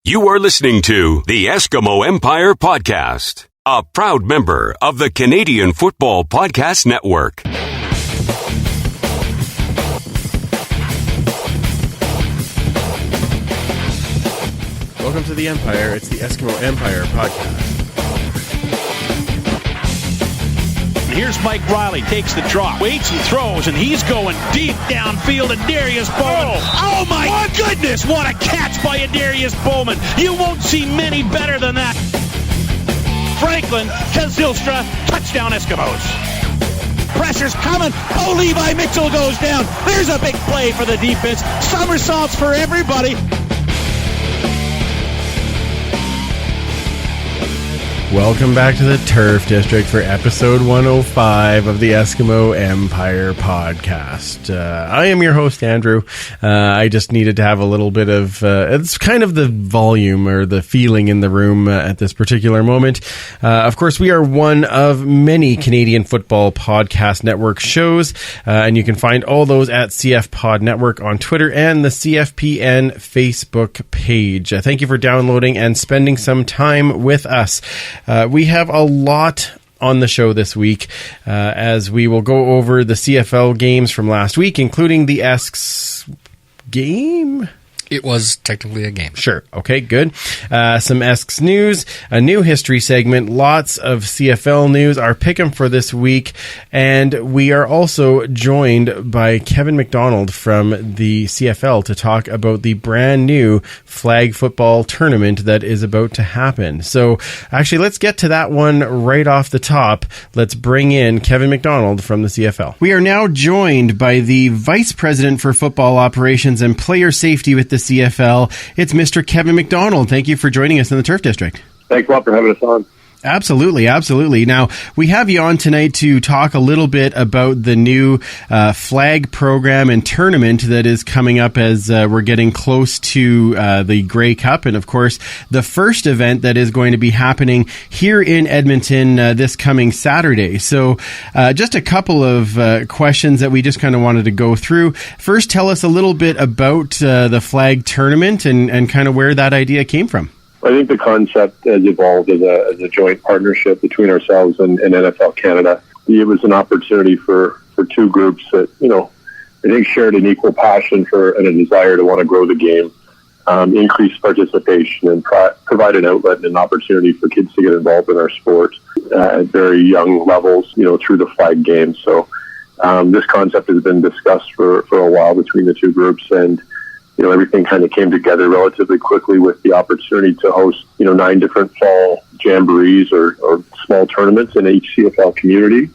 You are listening to the Eskimo Empire Podcast, a proud member of the Canadian Football Podcast Network. Welcome to the Empire. It's the Eskimo Empire Podcast. Here's Mike Riley, takes the drop, waits and throws, and he's going deep downfield. And Darius Bowman. Oh my goodness, what a catch by Darius Bowman. You won't see many better than that. Franklin to Zylstra, touchdown Eskimos. Pressure's coming. Oh, Levi Mitchell goes down. There's a big play for the defense. Somersaults for everybody. Welcome back to the Turf District for episode 105 of the Eskimo Empire Podcast. I am your host, Andrew. I just needed to have a little bit of, it's kind of the volume or the feeling in the room at this particular moment. Of course, we are one of many Canadian Football Podcast Network shows, and you can find all those at CF Pod Network on Twitter and the CFPN Facebook page. Thank you for downloading and spending some time with us. We have a lot on the show this week as we will go over the CFL games from last week, including the Esks game. It was technically a game. Sure. Okay, good. Some Esks news, a new history segment, lots of CFL news, our pick'em for this week, and we are also joined by Kevin McDonald from the CFL to talk about the brand new flag football tournament that is about to happen. So actually, let's get to that one right off the top. Let's bring in Kevin McDonald from the CFL. We are now joined by the Vice President for Football Operations and Player Safety with the CFL. It's Mr. Kevin McDonald. Thank you for joining us in the Turf District. Thanks a lot for having us on. Absolutely, absolutely. Now, we have you on tonight to talk a little bit about the new flag program and tournament that is coming up as we're getting close to the Grey Cup, and of course, the first event that is going to be happening here in Edmonton this coming Saturday. So, just a couple of questions that we just kind of wanted to go through. First, tell us a little bit about the flag tournament and kind of where that idea came from. I think the concept has evolved as a joint partnership between ourselves and NFL Canada. It was an opportunity for two groups that, I think shared an equal passion for and a desire to want to grow the game, increase participation, and provide an outlet and an opportunity for kids to get involved in our sport at very young levels, through the flag game. So this concept has been discussed for a while between the two groups, and everything kind of came together relatively quickly with the opportunity to host, 9 different fall jamborees or small tournaments in each CFL community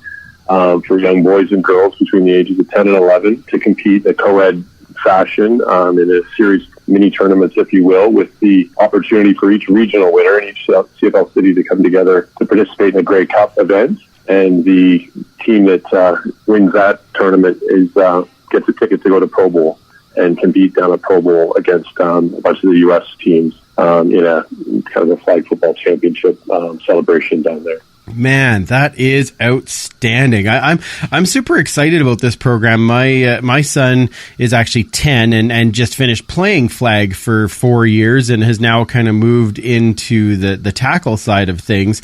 for young boys and girls between the ages of 10 and 11 to compete in a co-ed fashion in a series of mini tournaments, if you will, with the opportunity for each regional winner in each CFL city to come together to participate in a Grey Cup event. And the team that wins that tournament gets a ticket to go to Pro Bowl and compete down at Pro Bowl against a bunch of the U.S. teams in a kind of a flag football championship celebration down there. Man, that is outstanding. I'm super excited about this program. My son is actually 10 and just finished playing flag for 4 years and has now kind of moved into the tackle side of things.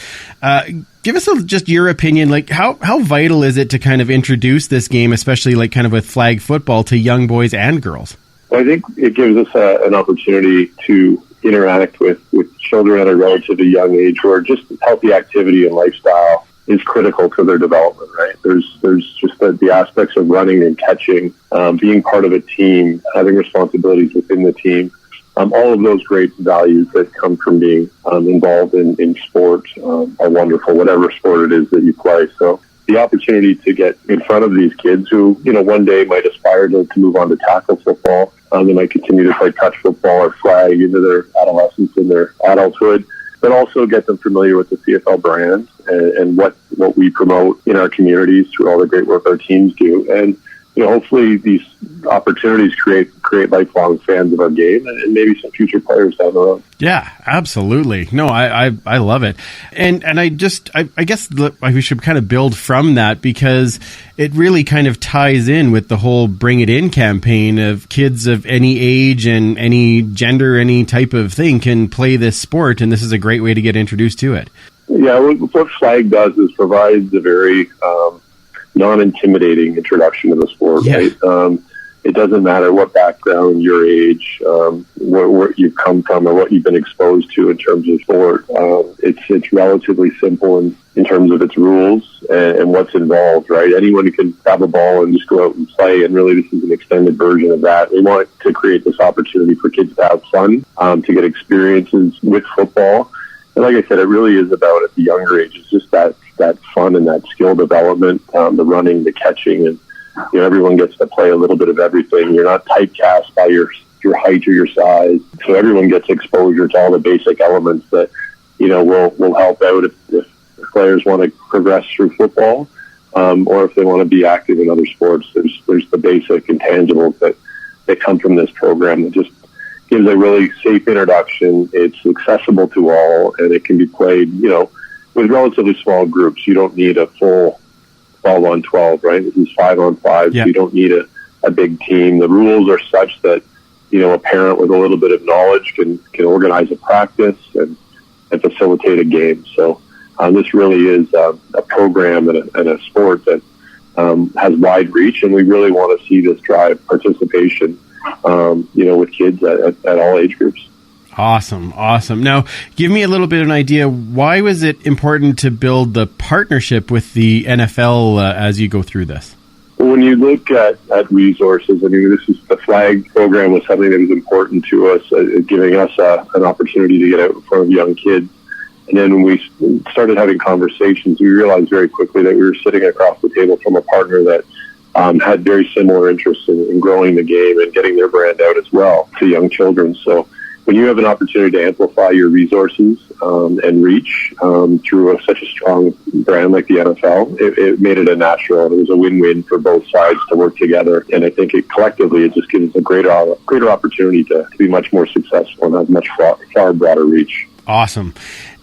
Give us just your opinion, like how vital is it to kind of introduce this game, especially like kind of with flag football, to young boys and girls? Well, I think it gives us an opportunity to interact with children at a relatively young age where just healthy activity and lifestyle is critical to their development, right? There's just the aspects of running and catching, being part of a team, having responsibilities within the team. All of those great values that come from being involved in sport are wonderful, whatever sport it is that you play. So the opportunity to get in front of these kids who, one day might aspire to move on to tackle football, they might continue to play touch football or flag into their adolescence and their adulthood, but also get them familiar with the CFL brand and what we promote in our communities through all the great work our teams do. And hopefully these opportunities create lifelong fans of our game and maybe some future players down the road. Yeah, absolutely. No, I love it. And I guess we should kind of build from that, because it really kind of ties in with the whole Bring It In campaign of kids of any age and any gender, any type of thing can play this sport. And this is a great way to get introduced to it. Yeah, what Flag does is provides a very non-intimidating introduction to the sport, right? It doesn't matter what background, your age, where you've come from, or what you've been exposed to in terms of sport. It's relatively simple in terms of its rules and what's involved, right? Anyone can grab a ball and just go out and play, and really this is an extended version of that. We want to create this opportunity for kids to have fun, to get experiences with football. And like I said, it really is about, at the younger ages, just that fun and that skill development, the running, the catching, and everyone gets to play a little bit of everything. You're not typecast by your height or your size, so everyone gets exposure to all the basic elements that will help out if players want to progress through football, or if they want to be active in other sports. There's the basic intangibles that come from this program that just gives a really safe introduction. It's accessible to all, and it can be played, with relatively small groups. You don't need a full 12-on-12, right? This is 5-on-5. Yeah. So you don't need a big team. The rules are such that, a parent with a little bit of knowledge can organize a practice and facilitate a game. So this really is a program and a sport that has wide reach, and we really want to see this drive participation with kids at all age groups. Awesome. Now, give me a little bit of an idea. Why was it important to build the partnership with the NFL as you go through this? When you look at resources, the Flag program was something that was important to us, giving us an opportunity to get out in front of young kids. And then when we started having conversations, we realized very quickly that we were sitting across the table from a partner that had very similar interests in growing the game and getting their brand out as well to young children. So when you have an opportunity to amplify your resources and reach through such a strong brand like the NFL, it made it a natural. It was a win-win for both sides to work together. And I think collectively it just gives us a greater opportunity to be much more successful and have much far broader reach. Awesome.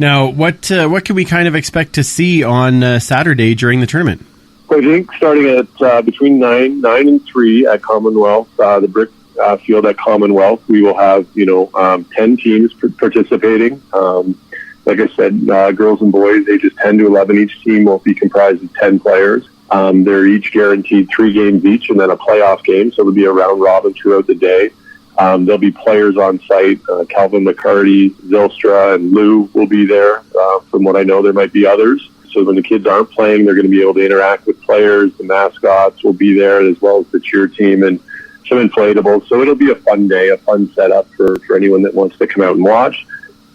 Now, what can we kind of expect to see on Saturday during the tournament? I think starting at between 9 and 3 at Commonwealth, the brick field at Commonwealth, we will have 10 teams participating. Like I said, girls and boys ages 10 to 11. Each team will be comprised of 10 players. They're each guaranteed 3 games each, and then a playoff game. So it'll be a round robin throughout the day. There'll be players on site. Calvin McCarty, Zylstra, and Lou will be there. From what I know, there might be others. So when the kids aren't playing, they're going to be able to interact with players. The mascots will be there, as well as the cheer team and some inflatables. So it'll be a fun day, a fun setup for anyone that wants to come out and watch.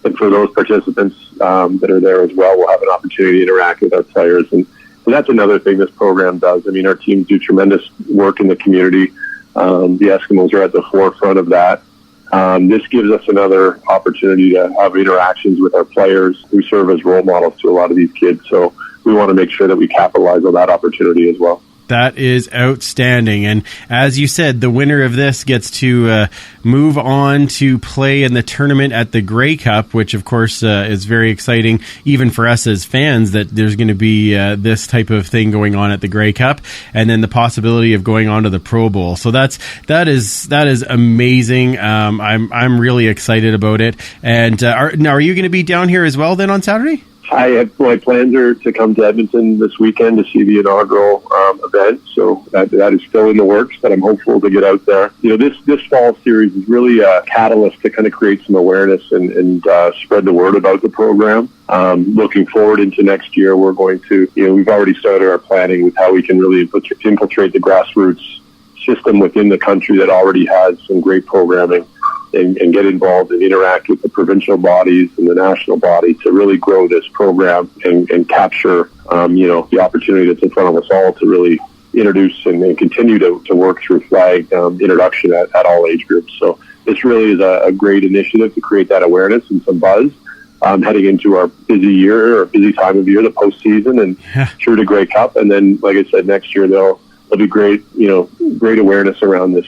And for those participants that are there as well, we'll have an opportunity to interact with our players. And that's another thing this program does. Our teams do tremendous work in the community. The Eskimos are at the forefront of that. This gives us another opportunity to have interactions with our players who serve as role models to a lot of these kids. So we want to make sure that we capitalize on that opportunity as well. That is outstanding. And as you said, the winner of this gets to move on to play in the tournament at the Grey Cup, which, of course, is very exciting, even for us as fans, that there's going to be this type of thing going on at the Grey Cup, and then the possibility of going on to the Pro Bowl. So that is amazing. I'm really excited about it. And are you going to be down here as well then on Saturday? My plans are to come to Edmonton this weekend to see the inaugural event, so that is still in the works, but I'm hopeful to get out there. This fall series is really a catalyst to kind of create some awareness and spread the word about the program. Looking forward into next year, we're going to, we've already started our planning with how we can really infiltrate the grassroots system within the country that already has some great programming. And get involved and interact with the provincial bodies and the national body to really grow this program and capture, the opportunity that's in front of us all to really introduce and continue to work through Flag introduction at all age groups. So this really is a great initiative to create that awareness and some buzz heading into our busy time of year, the postseason, and through the Grey Cup. And then, like I said, next year they'll there'll be great awareness around this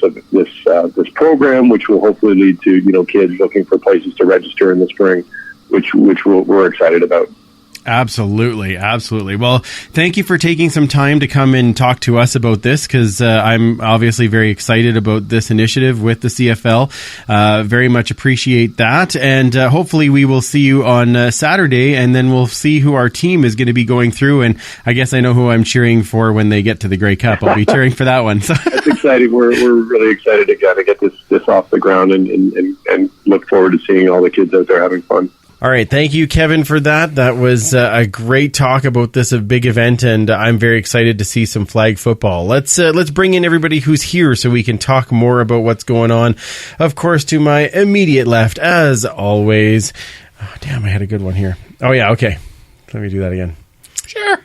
program, which will hopefully lead to kids looking for places to register in the spring, which we're excited about. Absolutely. Well, thank you for taking some time to come and talk to us about this, because I'm obviously very excited about this initiative with the CFL. Very much appreciate that. And hopefully we will see you on Saturday, and then we'll see who our team is going to be going through. And I guess I know who I'm cheering for when they get to the Grey Cup. I'll be cheering for that one. So. That's exciting. We're really excited to kind of get this off the ground and look forward to seeing all the kids out there having fun. All right. Thank you, Kevin, for that. That was a great talk about this big event, and I'm very excited to see some flag football. Let's bring in everybody who's here so we can talk more about what's going on. Of course, to my immediate left, as always. Oh, damn, I had a good one here. Oh, yeah. Okay. Let me do that again. Sure.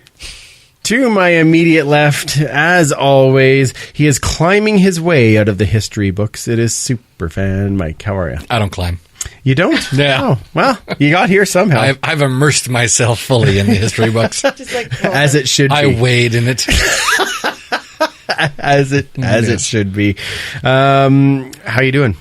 To my immediate left, as always, he is climbing his way out of the history books. It is Superfan Mike. How are you? I don't climb. You don't? Yeah. Oh, well, you got here somehow. I've immersed myself fully in the history books. As it should be. I wade in it. as it should be. How you doing?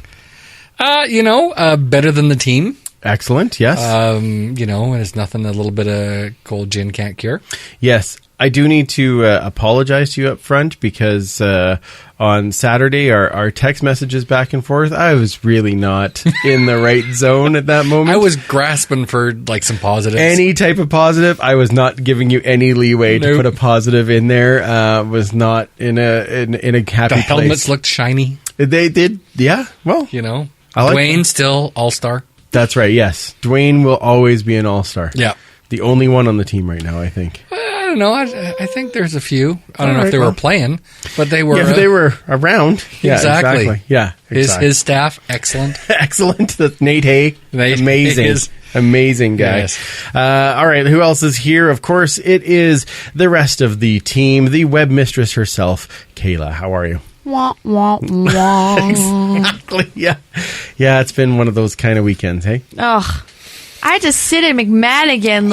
Better than the team. Excellent, yes. There's nothing a little bit of cold gin can't cure. Yes. I do need to apologize to you up front, because on Saturday, our text messages back and forth, I was really not in the right zone at that moment. I was grasping for some positives. Any type of positive. I was not giving you any leeway to put a positive in there. Was not in a happy place. The helmets looked shiny. They did, yeah. Well, I like Dwayne that. still all-star. That's right, yes. Dwayne will always be an all-star. Yeah. The only one on the team right now, I think. I don't know. I think there's a few. I don't know if they were playing, but they were. Yeah, but they were around. Yeah, exactly. Yeah, exactly. His staff, excellent. Excellent. That's Nate Hay. Amazing. Amazing guy. Yes. All right, who else is here? Of course, it is the rest of the team, the web mistress herself, Kayla. How are you? Wah, wah, wah. Exactly, yeah. Yeah, it's been one of those kind of weekends, hey? Ugh. I had to sit in McMahon again,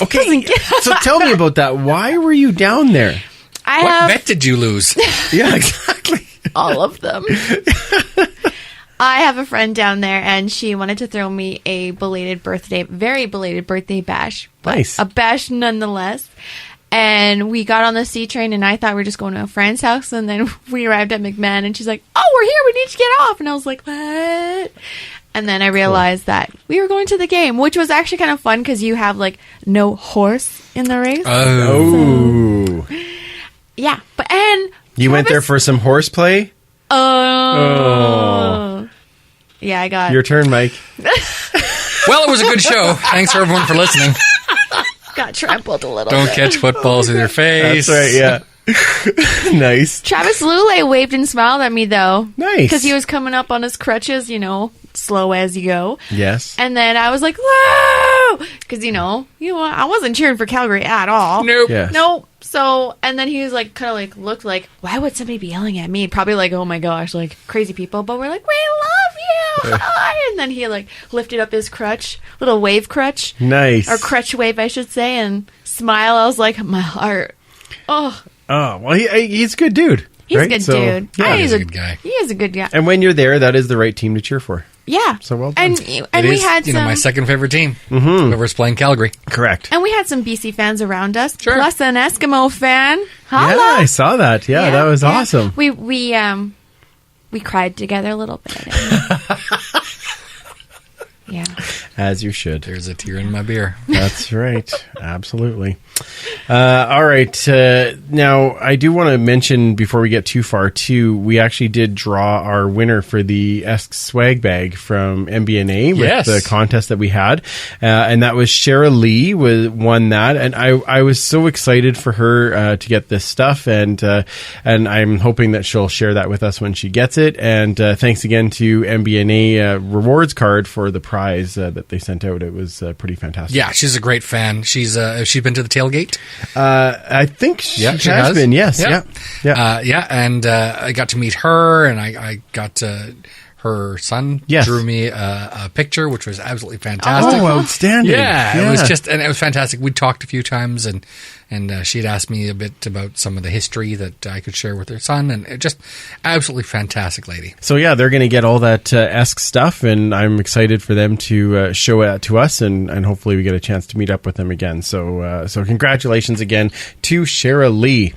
Okay, so tell me about that. Why were you down there? What bet did you lose? Yeah, exactly. All of them. I have a friend down there, and she wanted to throw me a very belated birthday bash. Nice. A bash nonetheless. And we got on the C train, and I thought we were just going to a friend's house. And then we arrived at McMahon, and she's like, "Oh, we're here. We need to get off." And I was like, "What?" And then I realized that we were going to the game, which was actually kind of fun because you have no horse in the race. Oh. So, yeah. And you went there for some horseplay? Oh. Yeah, I got your turn, Mike. Well, it was a good show. Thanks for everyone for listening. Got trampled a little Don't bit. catch footballs with your face. That's right, yeah. Nice. Travis Lulay waved and smiled at me, though. Nice. Because he was coming up on his crutches, slow as you go. Yes. And then I was like, whoa! Because, I wasn't cheering for Calgary at all. Nope. Yes. Nope. So, and then he was looked like, why would somebody be yelling at me? Probably oh my gosh, crazy people. But we're like, we love you! Hi! And then he lifted up his crutch, little wave crutch. Nice. Or crutch wave, I should say, and smile. I was like, my heart. Oh. Oh, well, he's a good dude. He's right? a good So, dude. Yeah. He's a good guy. He is a good guy. And when you're there, that is the right team to cheer for. Yeah. So well done. And we had some... my second favorite team. Mm-hmm. Whoever's playing Calgary. Correct. And we had some BC fans around us. Sure. Plus an Eskimo fan. Holla. Yeah, I saw that. Yeah, that was awesome. We cried together a little bit. Yeah. As you should. There's a tear in my beer. That's right. Absolutely. All right. Now, I do want to mention before we get too far, too, we actually did draw our winner for the Esk swag bag from MBNA with the contest that we had. And that was Shara Lee won that. And I was so excited for her to get this stuff. And I'm hoping that she'll share that with us when she gets it. And thanks again to MBNA rewards card for the prize that they sent out. It was pretty fantastic. Yeah, she's a great fan. She's been to the tailgate? I think she has been. Yes. Yeah. And I got to meet her, and I got her son Yes. drew me a picture, which was absolutely fantastic. Oh, outstanding. Yeah, it was just, and it was fantastic. We talked a few times, and she'd asked me a bit about some of the history that I could share with her son, and it just absolutely fantastic lady. So yeah, they're going to get all that Esk stuff, and I'm excited for them to show it to us, and hopefully we get a chance to meet up with them again. So congratulations again to Shara Lee.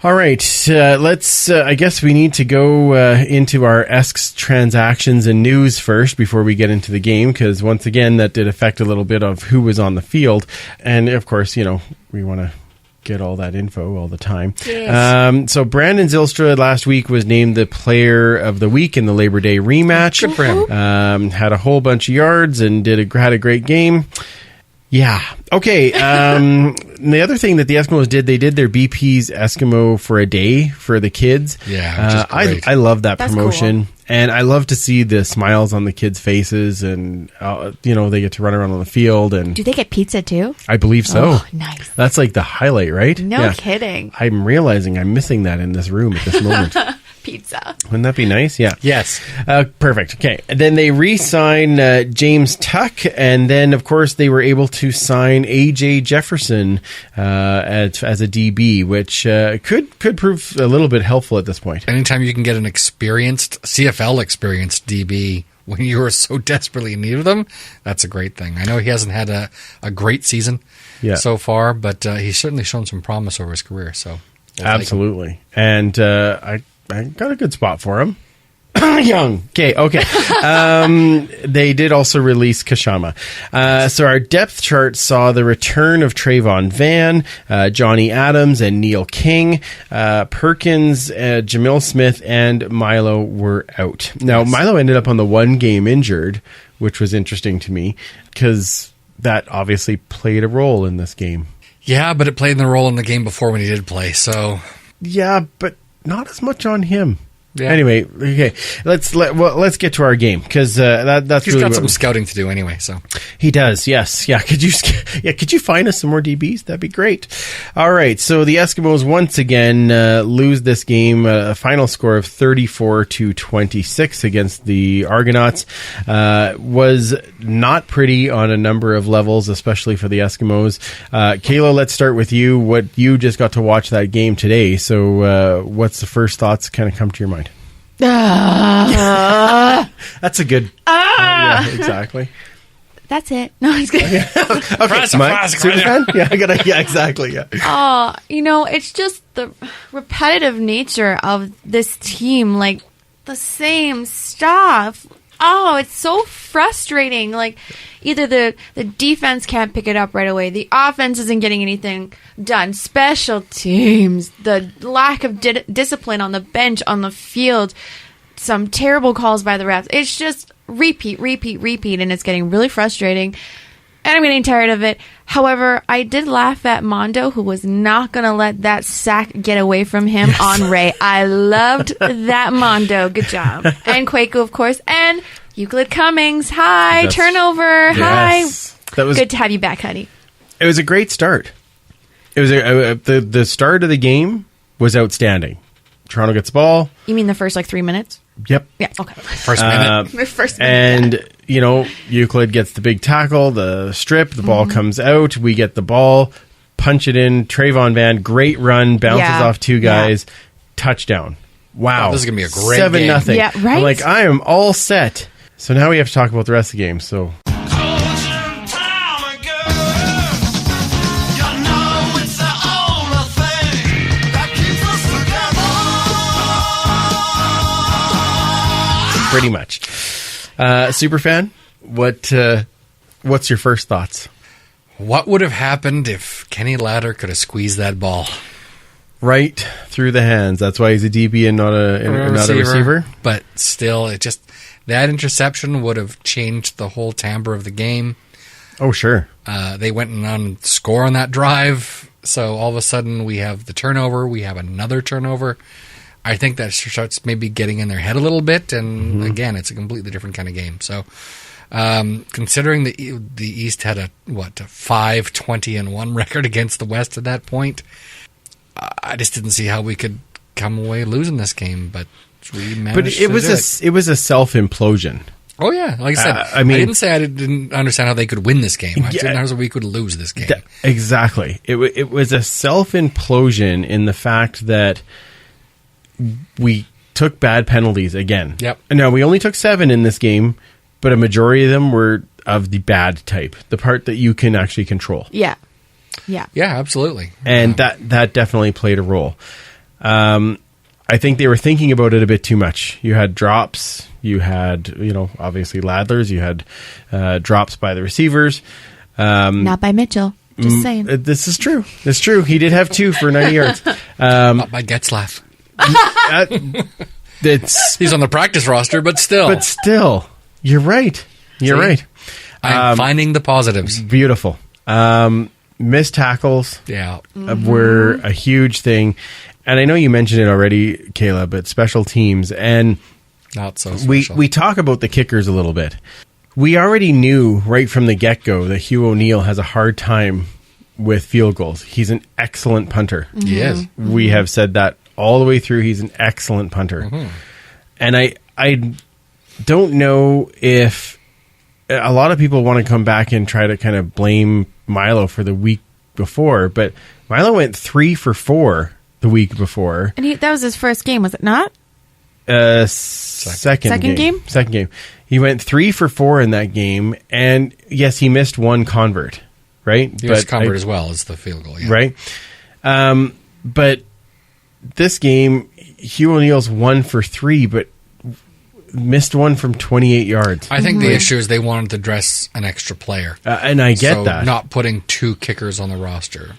All right, let's. I guess we need to go into our Esks transactions and news first before we get into the game, because once again, that did affect a little bit of who was on the field, and of course, we want to get all that info all the time. Yes. So Brandon Zylstra last week was named the Player of the Week in the Labor Day rematch. Good for him. Had a whole bunch of yards and had a great game. Yeah. Okay. The other thing that the Eskimos did, they did their BP's Eskimo for a day for the kids. Yeah, which is great. I love that That's promotion. cool. And I love to see the smiles on the kids' faces, and they get to run around on the field, and Do they get pizza too? I believe so. Oh, nice. That's like the highlight, right? No kidding. I'm realizing I'm missing that in this room at this moment. Pizza. Wouldn't that be nice? Yeah. Yes. Perfect. Okay. And then they re-signed James Tuck, and then, of course, they were able to sign A.J. Jefferson as a DB, which could prove a little bit helpful at this point. Anytime you can get an CFL experienced DB when you are so desperately in need of them, that's a great thing. I know he hasn't had a great season so far, but he's certainly shown some promise over his career. So we'll Absolutely. And I got a good spot for him. Young. Okay. They did also release Kashama. So our depth chart saw the return of Trayvon Van, Johnny Adams, and Neil King. Perkins, Jamil Smith, and Milo were out. Now, Milo ended up on the one game injured, which was interesting to me because that obviously played a role in this game. Yeah, but it played the role in the game before when he did play. So Yeah, but not as much on him. Yeah. Anyway, okay, let's get to our game, because that's he's really got some scouting to do anyway. So he does. Yes, yeah. Could you find us some more DBs? That'd be great. All right, so the Eskimos once again lose this game. A final score of 34-26 against the Argonauts was not pretty on a number of levels, especially for the Eskimos. Kayla, let's start with you. What you just got to watch that game today. So, what's the first thoughts kind of come to your mind? That's a good. Yeah, exactly. That's it. No, it's good. Okay, Mike, Superfan? Yeah, exactly. Yeah. It's just the repetitive nature of this team, like the same stuff. Oh, it's so frustrating. Like, either the defense can't pick it up right away, the offense isn't getting anything done, special teams, the lack of discipline on the bench, on the field, some terrible calls by the refs. It's just repeat, and it's getting really frustrating. And I'm getting tired of it. However, I did laugh at Mondo, who was not going to let that sack get away from him on Ray. I loved that, Mondo. Good job. And Kwaku, of course. And Euclid Cummings. Hi. Turnover. Yes. Hi. That was good to have you back, honey. It was a great start. It was the start of the game was outstanding. Toronto gets the ball. You mean the first 3 minutes? Yep. Yeah. Okay. First minute. First minute. And, Euclid gets the big tackle, the strip, the ball comes out. We get the ball, punch it in. Trayvon Van, great run, bounces off two guys, touchdown. Wow. Oh, this is going to be a great 7-0. game. Yeah, right? I'm like, I am all set. So now we have to talk about the rest of the game. So. Pretty much. Superfan, what's your first thoughts? What would have happened if Kenny Ladder could have squeezed that ball? Right through the hands. That's why he's a DB and not a receiver. But still, that interception would have changed the whole timbre of the game. Oh, sure. They went on score on that drive. So all of a sudden we have the turnover. We have another turnover. I think that starts maybe getting in their head a little bit, and again, it's a completely different kind of game. So, considering the East had a 5-20-1 record against the West at that point, I just didn't see how we could come away losing this game. But But it was a self implosion. Oh yeah, like I said, I didn't say I didn't understand how they could win this game. I didn't understand how we could lose this game. Exactly. It was a self implosion in the fact that we took bad penalties again. Yep. Now we only took 7 in this game, but a majority of them were of the bad type, the part that you can actually control. Yeah, absolutely. And that definitely played a role. I think they were thinking about it a bit too much. You had drops. You had, obviously Ladlers. You had drops by the receivers. not by Mitchell. Just saying. This is true. It's true. He did have 2 for 90 yards. Not by Getzlaff. He's on the practice roster, but still. But still, you're right. You're right. I'm finding the positives. Beautiful. Missed tackles were a huge thing. And I know you mentioned it already, Kayla, but special teams. And not so special. We talk about the kickers a little bit. We already knew right from the get-go that Hugh O'Neill has a hard time with field goals. He's an excellent punter. Mm-hmm. He is. We have said that all the way through. He's an excellent punter. Mm-hmm. And I don't know if a lot of people want to come back and try to kind of blame Milo for the week before, but Milo went 3 for 4 the week before. And that was his first game, was it not? Second game. Second game. He went 3 for 4 in that game, and yes, he missed 1 convert, right? He missed convert as well as the field goal, yeah. Right? But this game, Hugh O'Neill's 1 for 3, but missed 1 from 28 yards. I think the issue is they wanted to dress an extra player. And I get that. Not putting 2 kickers on the roster.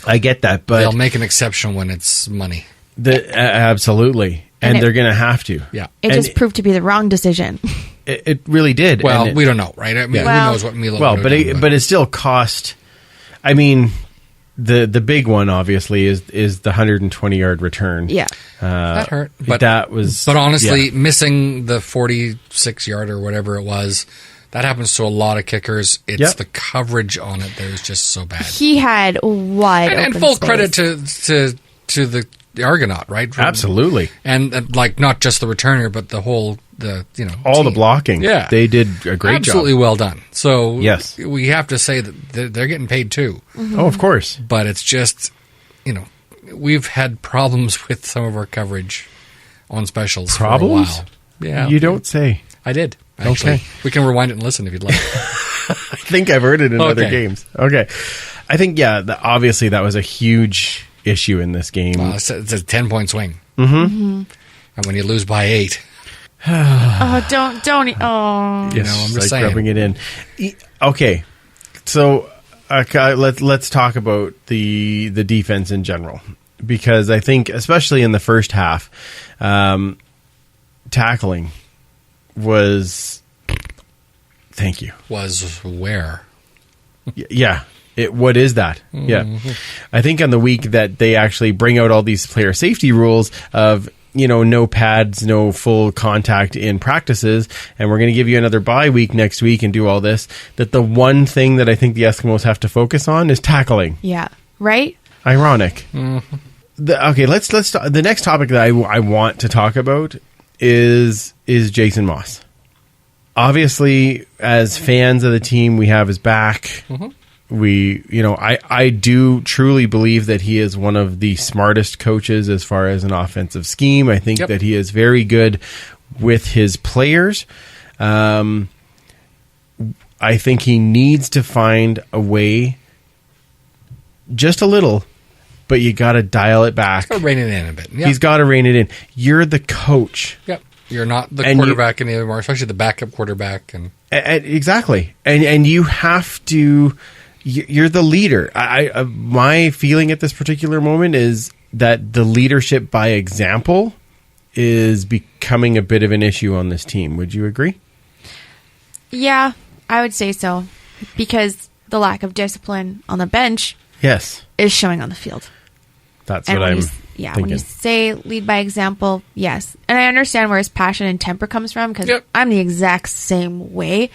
I get that, but they'll make an exception when it's money. Absolutely. And they're going to have to. Yeah. It just proved to be the wrong decision. It really did. Well, we don't know, right? I mean, who knows what Milo would have done, but it still cost. I mean, the big one obviously is the 120-yard return. Yeah. That hurt. But that was. But honestly, missing the 46-yard or whatever it was, that happens to a lot of kickers. It's the coverage on it that is just so bad. He had wide open and full space. credit to the Argonaut, right? Absolutely. And like not just the returner, but the whole all team. The blocking. Yeah, they did a great job. Absolutely well done. So yes, we have to say that they're getting paid too. Mm-hmm. Oh, of course. But it's just we've had problems with some of our coverage on specials problems? for a while. Yeah, you don't say. I did. Actually. Okay, we can rewind it and listen if you'd like. I think I've heard it in other games. Okay, I think obviously that was a huge issue in this game. It's a 10-point swing. Mm-hmm. And when you lose by 8. don't. Oh, I'm just saying. Rubbing it in. Okay, so let's talk about the defense in general, because I think especially in the first half, tackling was. Thank you. Was where? Yeah. What is that? Mm-hmm. Yeah. I think on the week that they actually bring out all these player safety rules of, no pads, no full contact in practices, and we're going to give you another bye week next week and do all this, that the one thing that I think the Eskimos have to focus on is tackling. Yeah. Right? Ironic. Mm-hmm. Let's the next topic that I want to talk about is Jason Moss. Obviously, as fans of the team, we have his back. Mm-hmm. I do truly believe that he is one of the smartest coaches as far as an offensive scheme. I think that he is very good with his players. I think he needs to find a way, just a little, but you got to dial it back. He's got to rein it in a bit. Yep. He's got to rein it in. You're the coach. Yep. You're not the quarterback anymore, especially the backup quarterback. And exactly. And you have to... You're the leader. My feeling at this particular moment is that the leadership by example is becoming a bit of an issue on this team. Would you agree? Yeah, I would say so. Because the lack of discipline on the bench is showing on the field. That's what I'm thinking. When you say lead by example, yes. And I understand where his passion and temper comes from, because I'm the exact same way.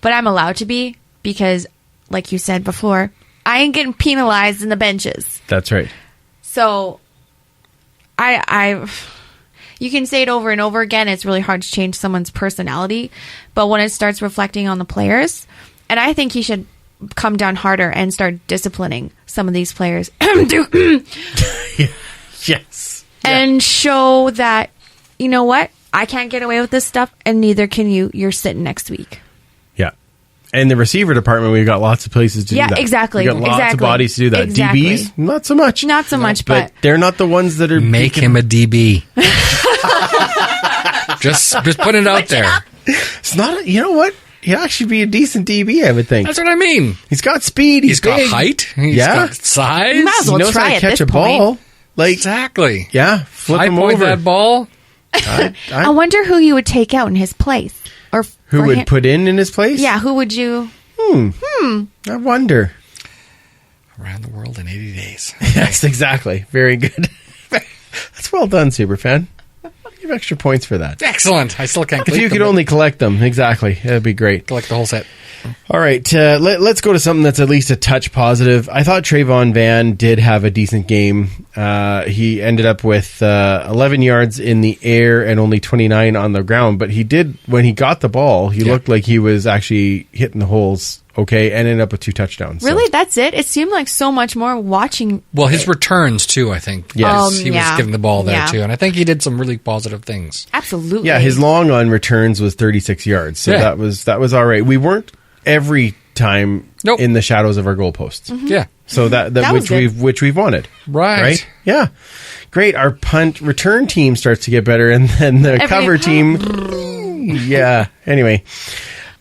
But I'm allowed to be, because... like you said before, I ain't getting penalized in the benches. That's right. So, You can say it over and over again. It's really hard to change someone's personality. But when it starts reflecting on the players, and I think he should come down harder and start disciplining some of these players. Yes. And show that, you know what? I can't get away with this stuff, and neither can you. You're sitting next week. Yeah. And the receiver department, we've got lots of places to do that. Yeah, exactly. We've got lots of bodies to do that. Exactly. DBs, not so much. Not so much, but they're not the ones that are... Make him a DB. just put it out there. It's not... you know what? He'd actually be a decent DB, I would think. That's what I mean. He's got speed. He's got big. height. He's got size. You might as well He knows try how to at catch this a ball. point. Like, Exactly. yeah, flip him Point over. that ball. I wonder who you would take out in his place. Or Who for would him. put in his place? Yeah, who would you... I wonder. Around the world in 80 days. Yes, exactly. Very good. That's well done, Superfan. Give extra points for that. Excellent. I still can't If collect you them, could but only collect them, exactly. That'd be great. collect the whole set. All right, let's go to something that's at least a touch positive. I thought Trayvon Van did have a decent game. He ended up with 11 yards in the air and only 29 on the ground. But he did, when he got the ball, he looked like he was actually hitting the holes okay and ended up with 2 touchdowns. Really? So. That's it? It seemed like so much more watching... Well, his returns, too, I think. Yes. He yeah. was giving the ball there, Yeah. too. And I think he did some really positive things. Absolutely. Yeah, his long on returns was 36 yards. So Yeah. that was all right. We weren't every time in the shadows of our goalposts. Yeah. So that was which we've wanted. Right. Yeah. Great. Our punt return team starts to get better, and then the cover team. Yeah. Anyway.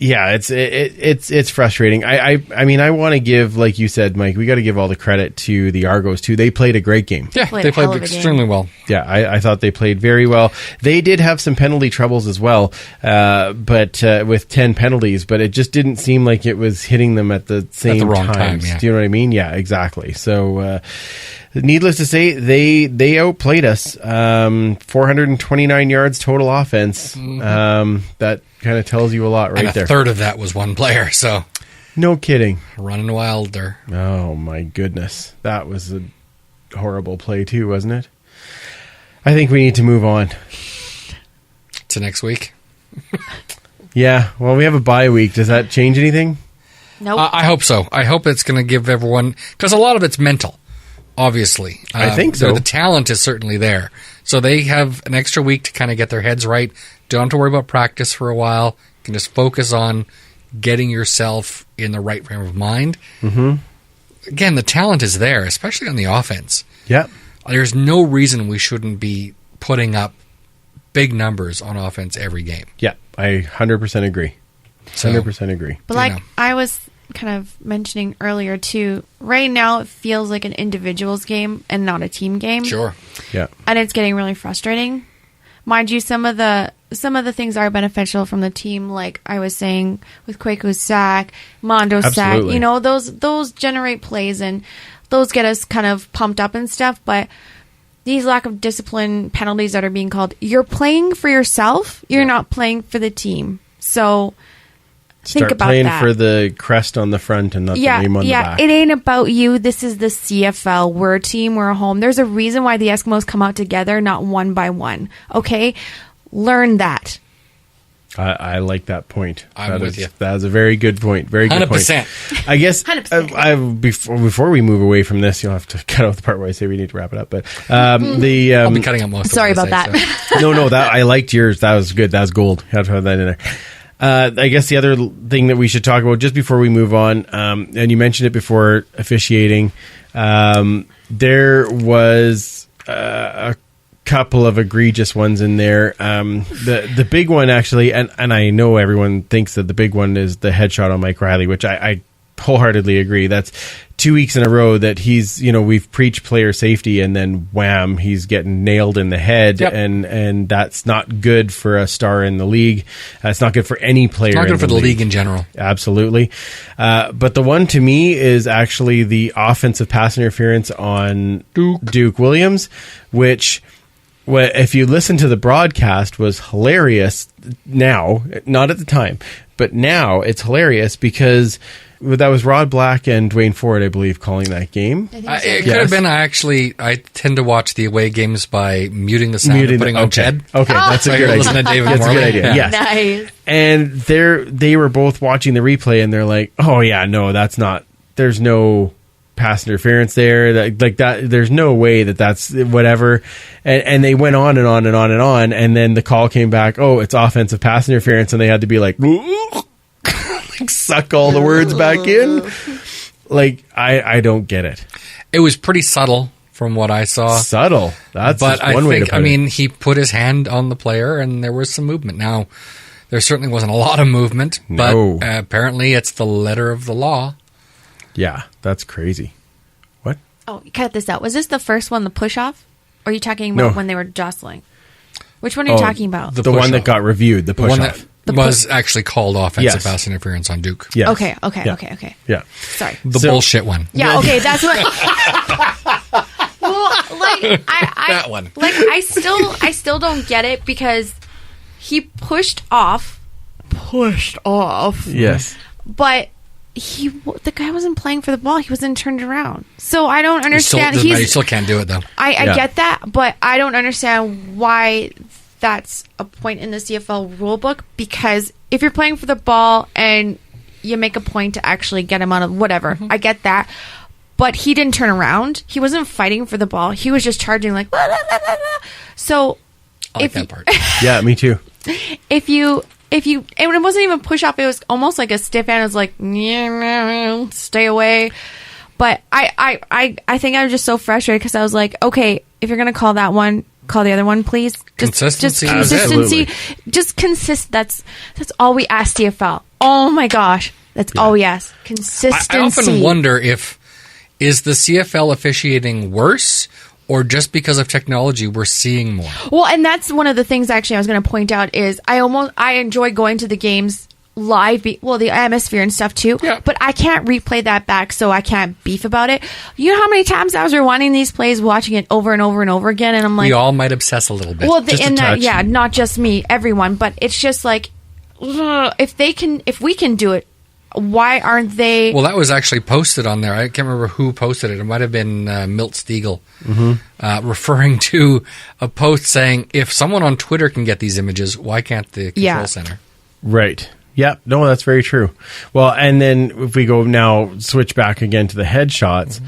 Yeah, it's frustrating. I mean, I want to give, like you said, Mike, we got to give all the credit to the Argos too. They played a great game. Yeah, Played they a hell played of a extremely game. well. Yeah, I thought they played very well. They did have some penalty troubles as well, but with 10 penalties, but it just didn't seem like it was hitting them at the same wrong time, times. yeah. Do you know what I mean? Yeah, exactly. So, needless to say, they outplayed us. 429 yards total offense. That kind of tells you a lot right And a there. third of that was one player, so No kidding. running wild there. Oh my goodness. That was a horrible play too, wasn't it? I think we need to move on. To next week. Yeah, well, we have a bye week. Does that change anything? Nope. I hope so. I hope it's going to give everyone... Because a lot of it's mental, obviously. I think so. The talent is certainly there. So they have an extra week to kind of get their heads right. Don't have to worry about practice for a while. You can just focus on getting yourself in the right frame of mind. Mm-hmm. Again, the talent is there, especially on the offense. Yeah. There's no reason we shouldn't be putting up big numbers on offense every game. Yeah, I 100% agree. So, 100% agree. But you like know. I was kind of mentioning earlier too, right now it feels like an individual's game and not a team game. Sure. Yeah. And it's getting really frustrating. Mind you, some of the things are beneficial from the team, like I was saying with Kwaku's sack, Mondo's sack. Absolutely. You know, those generate plays and those get us kind of pumped up and stuff. But these lack of discipline penalties that are being called, you're playing for yourself. You're not playing for the team. So think Start about playing that. for the crest on the front and not the name on the back. It ain't about you. This is the CFL. We're a team. We're a home. There's a reason why the Eskimos come out together, not one by one. Okay? Learn that. I like that point. I'm That with is- you. That is a very good point. Very good 100%. point. I guess 100%. before we move away from this, you'll have to cut out the part where I say we need to wrap it up. But I'll be cutting out most of Sorry what I about say, that. no, that I liked yours. That was good. That was gold. You have to have that in there. I guess the other thing that we should talk about just before we move on, and you mentioned it before, officiating. There was a couple of egregious ones in there. The big one actually, and I know everyone thinks that the big one is the headshot on Mike Riley, which I wholeheartedly agree. That's 2 weeks in a row that he's, we've preached player safety and then wham, he's getting nailed in the head. Yep. And that's not good for a star in the league. It's not good for any player. It's not in good for the league in general. Absolutely. But the one to me is actually the offensive pass interference on Duke Williams, which, if you listen to the broadcast, was hilarious now, not at the time, but now it's hilarious because That was Rod Black and Dwayne Ford, I believe, calling that game. It could have been. I tend to watch the away games by muting the sound and putting on Jed. Okay, that's a good idea. Listen to David That's a Morley. good idea. Yes. Nice. And they were both watching the replay, and they're like, "Oh yeah, no, that's not. There's no pass interference there. That. There's no way that's whatever." And they went on and on and on and on, and then the call came back. Oh, it's offensive pass interference, and they had to be like, suck all the words back in. Like I don't get it. It was pretty subtle from what I saw. Subtle. That's But one way to put it. he put his hand on the player, and there was some movement. Now, there certainly wasn't a lot of movement, but apparently it's the letter of the law. Yeah, that's crazy. What? Oh, cut this out. Was this the first one, the push off? Or are you talking about when they were jostling? Which one are you talking about? The one that got reviewed, the push one off. that was actually called offensive pass interference on Duke. Yes. Okay. Yeah. Yeah. Sorry. The bullshit one. Yeah, okay, that's what. Well, like That one. Like I still don't get it because he pushed off. Yes. But the guy wasn't playing for the ball. He wasn't turned around. So I don't understand. You still can't do it though. I get that, but I don't understand why that's a point in the CFL rulebook, because if you're playing for the ball and you make a point to actually get him out of whatever, I get that. But he didn't turn around. He wasn't fighting for the ball. He was just charging like, blah, blah, blah, blah. So I like that part. Yeah, me too. if you, and it wasn't even push off, it was almost like a stiff hand. It was like, stay away. But I think I was just so frustrated because I was like, okay, if you're going to call that one, call the other one, please. Consistency. Just consist. That's all we ask CFL. Oh my gosh. That's all we ask. Consistency. I often wonder is the CFL officiating worse, or just because of technology we're seeing more? Well, and that's one of the things actually I was going to point out is I enjoy going to the games live, the atmosphere and stuff too, but I can't replay that back, so I can't beef about it. You know how many times I was rewinding these plays, watching it over and over and over again, and I'm like, we all might obsess a little bit. Well, not just me, everyone, but it's just like, if we can do it, why aren't they? Well, that was actually posted on there. I can't remember who posted it. It might have been Milt Stiegel, referring to a post saying, if someone on Twitter can get these images, why can't the control center? Right. Yeah. No, that's very true. Well, and then if we go now, switch back again to the headshots,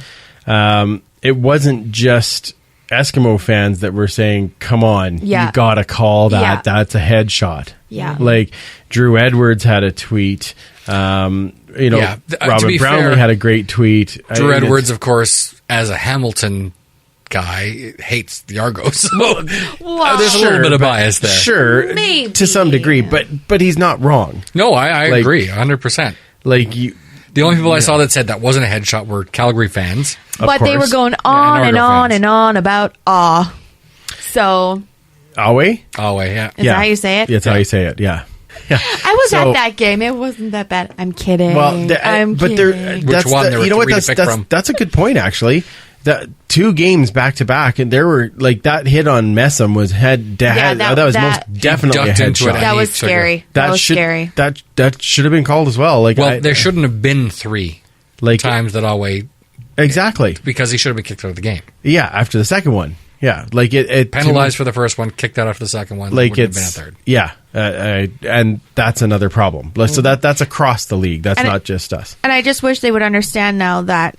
it wasn't just Eskimo fans that were saying, come on, you got to call that. Yeah. That's a headshot. Yeah. Like Drew Edwards had a tweet. Robert Brownlee had a great tweet. Drew Edwards, of course, as a Hamilton guy, hates the Argos. So there's a little bit of bias there. Sure, maybe. To some degree, but he's not wrong. No, I agree 100%. The only people I saw that said that wasn't a headshot were Calgary fans. But they were going on and on and on about awe. So Awe, yeah. Is that how you say it? That's how you say it, yeah. Yeah. I was at that game. It wasn't that bad. I'm kidding. Well, which one? You know what? That's a good point, actually. The 2 games back to back, and there were that hit on Messam was that was most definitely a headshot. That was scary. That should have been called as well. There shouldn't have been 3 times that Awe. Exactly, because he should have been kicked out of the game. Yeah, after the second one. Yeah, it penalized for the first one, kicked out after the second one. Wouldn't have been a third. Yeah, and that's another problem. So that's across the league. That's not just us. And I just wish they would understand now that,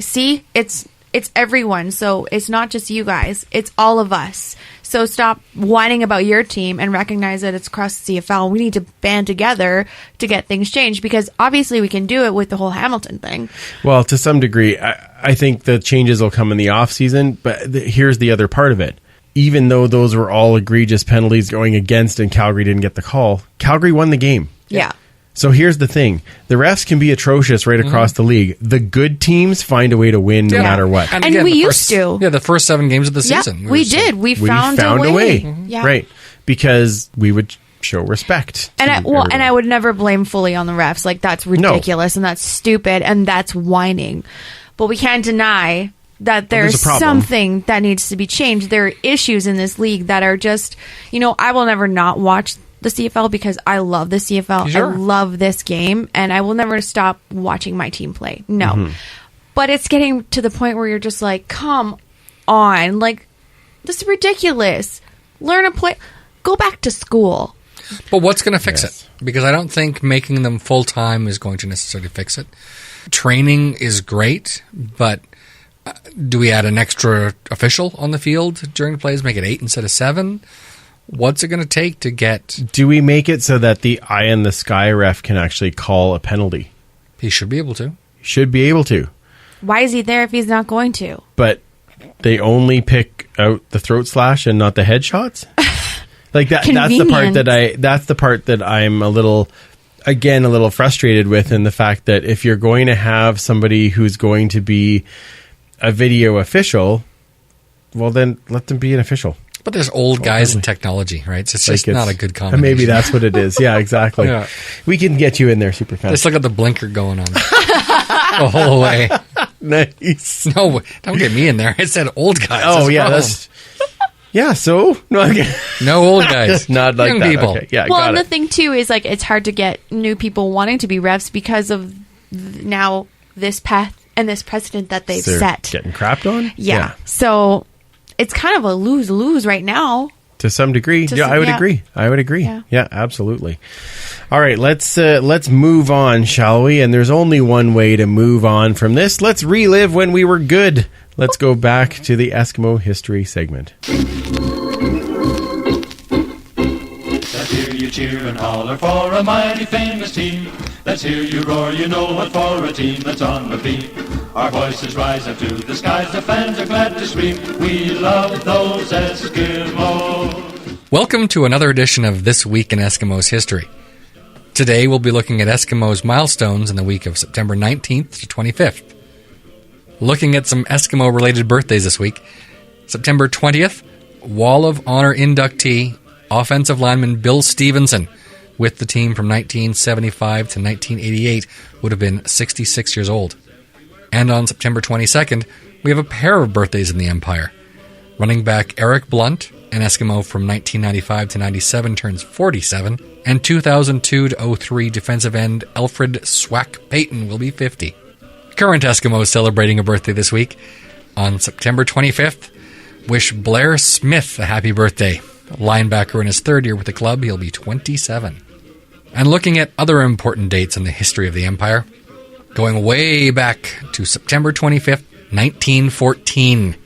see, it's everyone. So it's not just you guys. It's all of us. So stop whining about your team and recognize that it's across the CFL. We need to band together to get things changed, because obviously we can do it with the whole Hamilton thing. Well, to some degree, I think the changes will come in the off season. But here's the other part of it. Even though those were all egregious penalties going against and Calgary didn't get the call, Calgary won the game. Yeah. So here's the thing. The refs can be atrocious right across the league. The good teams find a way to win no matter what. And again, we used to. Yeah, the first 7 games of the season. Yeah, we did. We found a way. Yeah. Right. Because we would show respect. And I would never blame fully on the refs. That's ridiculous and that's stupid and that's whining. But we can't deny that there's something that needs to be changed. There are issues in this league that are just, I will never not watch the CFL because I love the CFL. Sure. I love this game, and I will never stop watching my team play. No. But it's getting to the point where you're just like, come on. Like, this is ridiculous. Learn a play. Go back to school. But what's going to fix it? Because I don't think making them full-time is going to necessarily fix it. Training is great, but do we add an extra official on the field during the plays, make it 8 instead of 7? What's it going to take to get... Do we make it so that the eye in the sky ref can actually call a penalty? He should be able to. Should be able to. Why is he there if he's not going to? But they only pick out the throat slash and not the headshots? Like that's the part that I'm a little frustrated with, in the fact that if you're going to have somebody who's going to be a video official, well then let them be an official. But there's old guys in technology, right? So it's just not a good combination. Maybe that's what it is. Yeah, exactly. Yeah. We can get you in there super fast. Just look at the blinker going on the whole way. Nice. No, don't get me in there. I said old guys. Oh, yeah. So? No, okay. No old guys. Not like young that. people. Okay. Yeah, well, got and it. the thing, too, is like it's hard to get new people wanting to be refs because of now this path and this precedent that they've set. Getting crapped on? Yeah. So it's kind of a lose-lose right now. To some degree. I would agree. Yeah, absolutely. All right, let's move on, shall we? And there's only one way to move on from this. Let's relive when we were good. Let's go back to the Eskimo history segment. Let's hear you cheer and holler for a mighty famous team. Let's hear you roar, you know what, for a team that's on the beat. Our voices rise up to the skies, the fans are glad to scream. We love those Eskimos. Welcome to another edition of This Week in Eskimos History. Today we'll be looking at Eskimos milestones in the week of September 19th to 25th. Looking at some Eskimo-related birthdays this week. September 20th, Wall of Honor inductee, offensive lineman Bill Stevenson, with the team from 1975 to 1988, would have been 66 years old. And on September 22nd, we have a pair of birthdays in the Empire. Running back Eric Blunt, an Eskimo from 1995 to 97, turns 47, and 2002 to 03 defensive end Alfred Swack Payton will be 50. Current Eskimos celebrating a birthday this week. On September 25th, wish Blair Smith a happy birthday. A linebacker in his third year with the club, he'll be 27. And looking at other important dates in the history of the Empire, going way back to September 25th, 1914.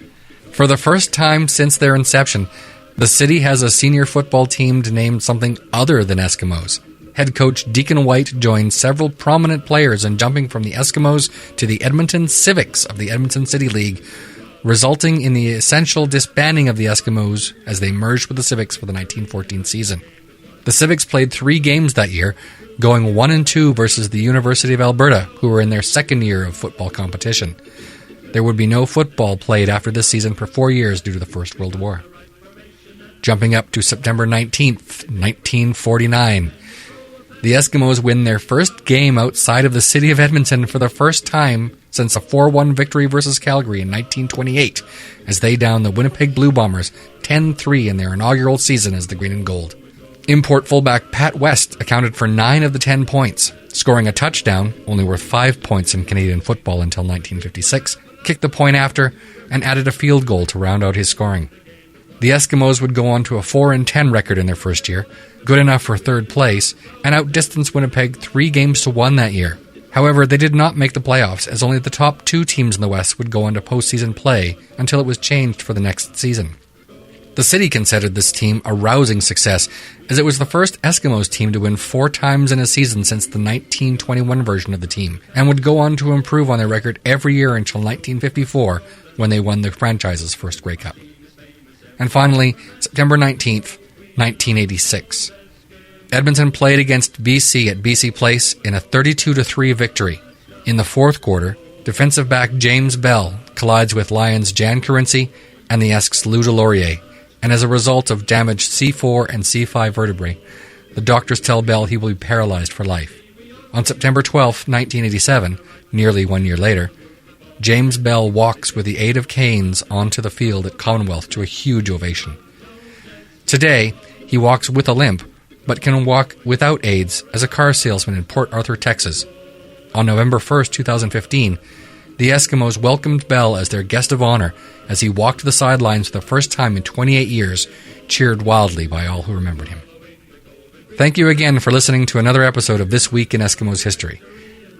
For the first time since their inception, the city has a senior football team named something other than Eskimos. Head coach Deacon White joined several prominent players in jumping from the Eskimos to the Edmonton Civics of the Edmonton City League, resulting in the essential disbanding of the Eskimos as they merged with the Civics for the 1914 season. The Civics played 3 games that year, going 1-2 versus the University of Alberta, who were in their second year of football competition. There would be no football played after this season for 4 years due to the First World War. Jumping up to September 19th, 1949. The Eskimos win their first game outside of the city of Edmonton for the first time since a 4-1 victory versus Calgary in 1928, as they down the Winnipeg Blue Bombers 10-3 in their inaugural season as the Green and Gold. Import fullback Pat West accounted for 9 of the 10 points, scoring a touchdown, only worth 5 points in Canadian football until 1956, kicked the point after, and added a field goal to round out his scoring. The Eskimos would go on to a 4-10 record in their first year, good enough for third place, and outdistanced Winnipeg 3-1 that year. However, they did not make the playoffs, as only the top 2 teams in the West would go into postseason play until it was changed for the next season. The city considered this team a rousing success, as it was the first Eskimos team to win 4 times in a season since the 1921 version of the team, and would go on to improve on their record every year until 1954, when they won the franchise's first Grey Cup. And finally, September 19th, 1986. Edmonton played against BC at BC Place in a 32-3 victory. In the fourth quarter, defensive back James Bell collides with Lions' Jan Currency and the Esks' Lou Delorier, and as a result of damaged C4 and C5 vertebrae, the doctors tell Bell he will be paralyzed for life. On September 12th, 1987, nearly 1 year later, James Bell walks with the aid of canes onto the field at Commonwealth to a huge ovation. Today, he walks with a limp, but can walk without aids as a car salesman in Port Arthur, Texas. On November 1st, 2015, the Eskimos welcomed Bell as their guest of honor as he walked the sidelines for the first time in 28 years, cheered wildly by all who remembered him. Thank you again for listening to another episode of This Week in Eskimos History.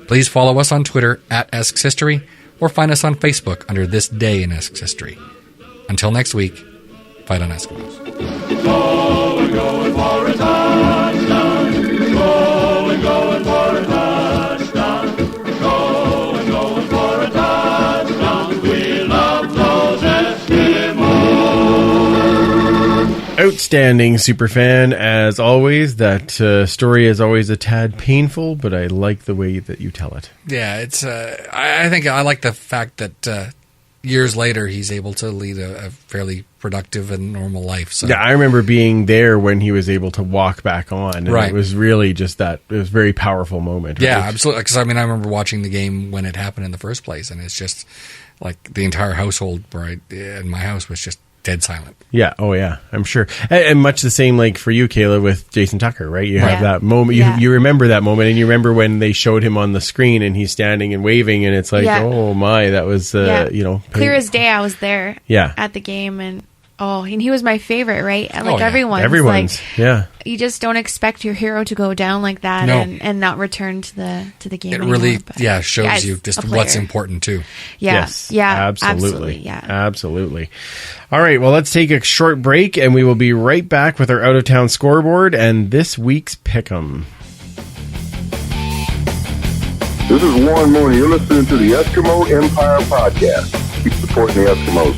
Please follow us on Twitter @Esks History or find us on Facebook under This Day in Esks History. Until next week, fight on Eskimos. Going for a touchdown. Going for a touchdown. Going for a touchdown. We love those Eskimos. Outstanding, superfan. As always, that story is always a tad painful, but I like the way that you tell it. Yeah, it's. I think I like the fact that years later he's able to lead a fairly productive and normal life. So Yeah, I remember being there when he was able to walk back on. And Right. It was really just that. It was a very powerful moment. Yeah, right? absolutely. Because I remember watching the game when it happened in the first place, and it's just like the entire household in my house was just dead silent. Yeah. Oh, yeah. I'm sure. And much the same, like for you, Kayla, with Jason Tucker, right? You have that moment. You remember that moment, and you remember when they showed him on the screen, and he's standing and waving, and it's like, oh my, that was clear as day. I was there. Yeah. At the game, and and he was my favorite, right? Like yeah. everyone's. Like, yeah. You just don't expect your hero to go down like that and not return to the game. It really, anymore, shows you just what's important too. Yeah. Yes. Yeah. Absolutely. Yeah. Absolutely. All right. Well, let's take a short break, and we will be right back with our out of town scoreboard and this week's pick'em. This is Warren Mooney. You're listening to the Eskimo Empire Podcast. Keep supporting the Eskimos.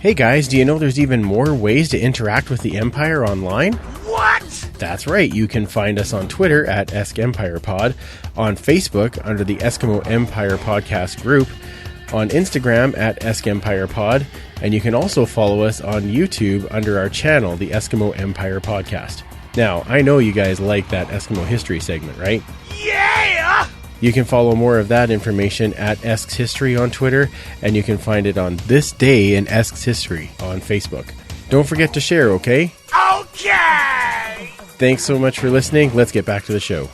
Hey guys, do you know there's even more ways to interact with the Empire online? What? That's right. You can find us on Twitter @EskEmpirePod, on Facebook under the Eskimo Empire Podcast group, on Instagram @EskEmpirePod, and you can also follow us on YouTube under our channel, the Eskimo Empire Podcast. Now, I know you guys like that Eskimo history segment, right? Yeah! You can follow more of that information at Esks History on Twitter, and you can find it on This Day in Esks History on Facebook. Don't forget to share, okay? Okay! Thanks so much for listening. Let's get back to the show.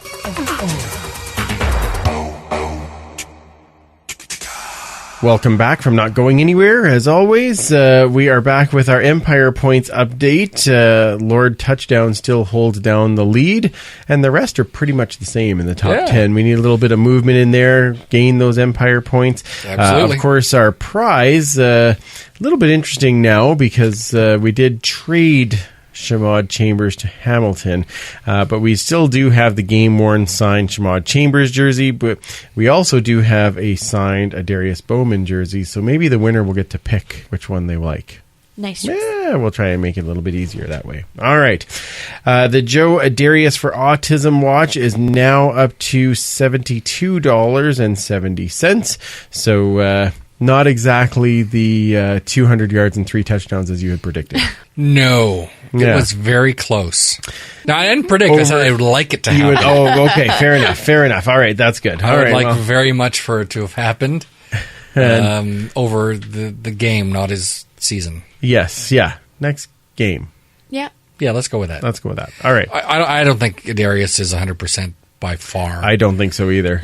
Welcome back from not going anywhere. As always, we are back with our Empire Points update. Lord Touchdown still holds down the lead, and the rest are pretty much the same in the top 10. We need a little bit of movement in there, gain those Empire Points. Absolutely. Of course, our prize, a little bit interesting now because we did trade Shamad Chambers to Hamilton, but we still do have the game-worn signed Shamad Chambers jersey, but we also do have a signed Adarius Bowman jersey, so maybe the winner will get to pick which one they like. Nice. Yeah, we'll try and make it a little bit easier that way. All right. The Joe Adarius for Autism watch is now up to $72.70, so not exactly the 200 yards and 3 touchdowns as you had predicted. No. It was very close. Now, I didn't predict this. I would like it to happen. Okay. Fair enough. Fair enough. All right. That's good. I would like very much for it to have happened over the game, not his season. Yes. Yeah. Next game. Yeah. Yeah, let's go with that. Let's go with that. All right. I don't think Adarius is 100% by far. I don't think so either.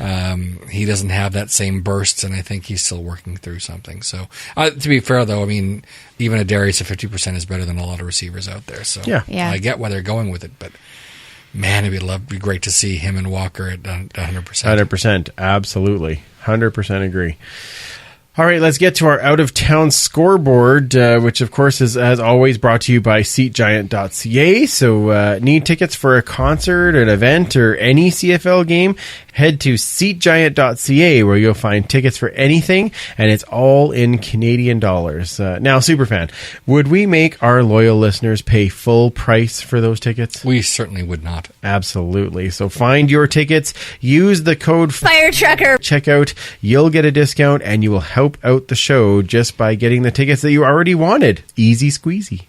He doesn't have that same burst, and I think he's still working through something. So, to be fair, though, I mean, even Adarius at 50% is better than a lot of receivers out there. So, Yeah. I get why they're going with it, but man, it'd be great to see him and Walker at 100%. 100%. Absolutely. 100% agree. All right, let's get to our out-of-town scoreboard, which, of course, is, as always, brought to you by SeatGiant.ca. So, need tickets for a concert, an event, or any CFL game? Head to SeatGiant.ca, where you'll find tickets for anything, and it's all in Canadian dollars. Now, Superfan, would we make our loyal listeners pay full price for those tickets? We certainly would not. Absolutely. So, find your tickets, use the code FIRETRUCKER. Checkout, you'll get a discount, and you will help out the show just by getting the tickets that you already wanted. Easy squeezy.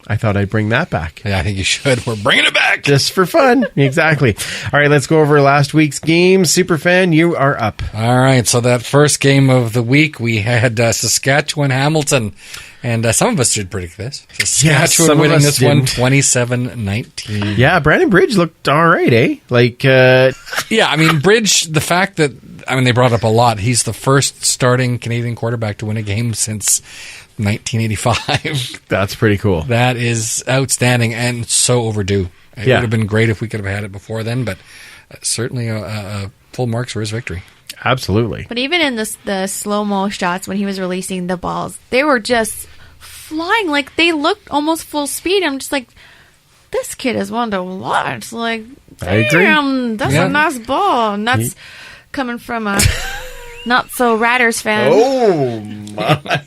I thought I'd bring that back. Yeah, I think you should. We're bringing it back. Just for fun. Exactly. All right, let's go over last week's game. Superfan, you are up. All right, so that first game of the week, we had Saskatchewan-Hamilton. And some of us did predict this. Saskatchewan winning this one 27-19. Yeah, Brandon Bridge looked all right, eh? Yeah, I mean, Bridge, the fact that, they brought up a lot. He's the first starting Canadian quarterback to win a game since 1985. That's pretty cool. That is outstanding and so overdue. It would have been great if we could have had it before then, but certainly a full marks for his victory. Absolutely. But even in the slow-mo shots when he was releasing the balls, they were just flying. Like, they looked almost full speed. I'm just like, this kid is one to watch. Like, damn, that's a nice ball. And that's coming from a not-so-Riders fan. Oh, my.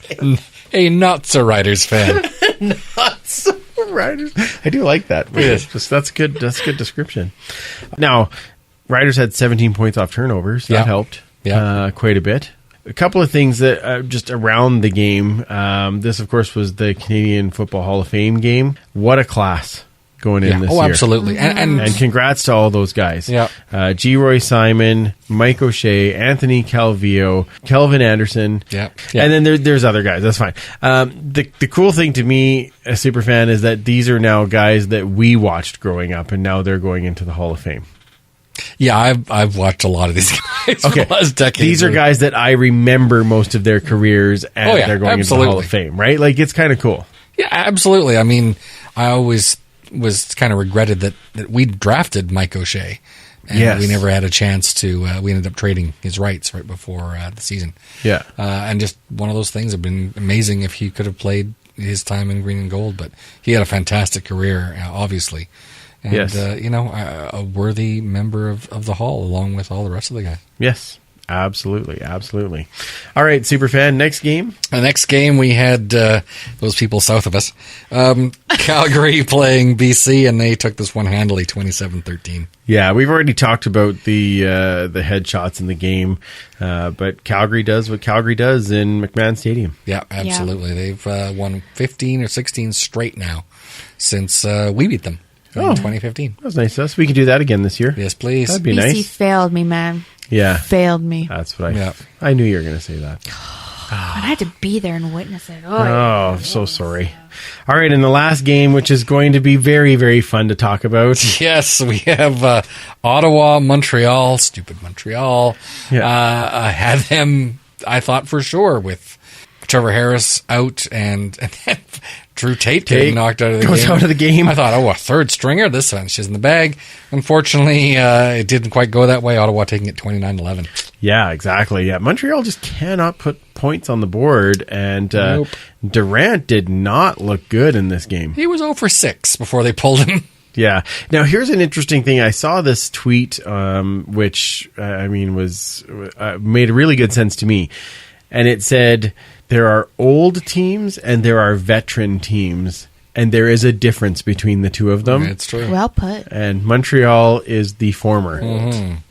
A not-so-Riders fan. Not-so-Riders. I do like that. Yes. That's good. That's a good description. Now, Riders had 17 points off turnovers. That helped quite a bit. A couple of things that just around the game. This, of course, was the Canadian Football Hall of Fame game. What a class going in this year. Oh, absolutely. And congrats to all those guys. Yeah. G. Roy Simon, Mike O'Shea, Anthony Calvillo, Kelvin Anderson. Yeah. And then there's other guys. That's fine. The cool thing to me, a super fan, is that these are now guys that we watched growing up, and now they're going into the Hall of Fame. Yeah, I've watched a lot of these guys for the last decade. These are guys that I remember most of their careers, and they're going into the Hall of Fame, right? Like, it's kind of cool. Yeah, absolutely. I mean, I always was kind of regretted that we drafted Mike O'Shea, and we never had a chance to. We ended up trading his rights right before the season. Yeah, and just one of those things. Have been amazing if he could have played his time in green and gold, but he had a fantastic career, obviously. And, a worthy member of the Hall, along with all the rest of the guys. Yes, absolutely. Absolutely. All right, Superfan, next game? The next game, we had those people south of us. Calgary playing BC, and they took this one handily, 27-13. Yeah, we've already talked about the headshots in the game, but Calgary does what Calgary does in McMahon Stadium. Yeah, absolutely. Yeah. They've won 15 or 16 straight now since we beat them. In 2015. That was nice of us. We can do that again this year. Yes, please. That'd be nice. BC failed me, man. Yeah. Failed me. That's what I knew you were going to say that. But I had to be there and witness it. I'm so sorry. All right, in the last game, which is going to be very, very fun to talk about. Yes, we have Ottawa, Montreal. Stupid Montreal. Yeah. Had them, I thought, for sure, with Trevor Harris out and then Drew Tate getting knocked out of the game. I thought, a third stringer? This finishes in the bag. Unfortunately, it didn't quite go that way. Ottawa taking it 29-11. Yeah, exactly. Yeah, Montreal just cannot put points on the board, and Durant did not look good in this game. He was 0 for 6 before they pulled him. Yeah. Now, here's an interesting thing. I saw this tweet, which, was made really good sense to me. And it said, there are old teams and there are veteran teams, and there is a difference between the two of them. That's true. Well put. And Montreal is the former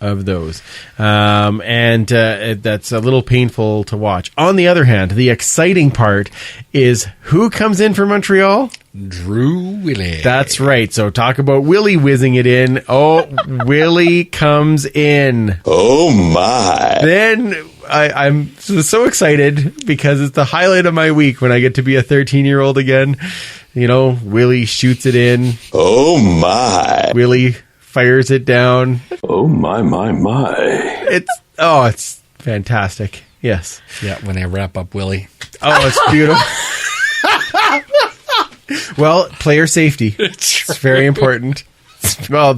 of those. That's a little painful to watch. On the other hand, the exciting part is who comes in for Montreal? Drew Willie. That's right. So talk about Willie whizzing it in. Oh, Willie comes in. Oh, my. Then I'm so excited because it's the highlight of my week when I get to be a 13-year-old again. Willie shoots it in. Oh, my. Willie fires it down. Oh, my. It's fantastic. Yes. Yeah, when they wrap up Willie. Oh, it's beautiful. Well, player safety. It's very important. Well,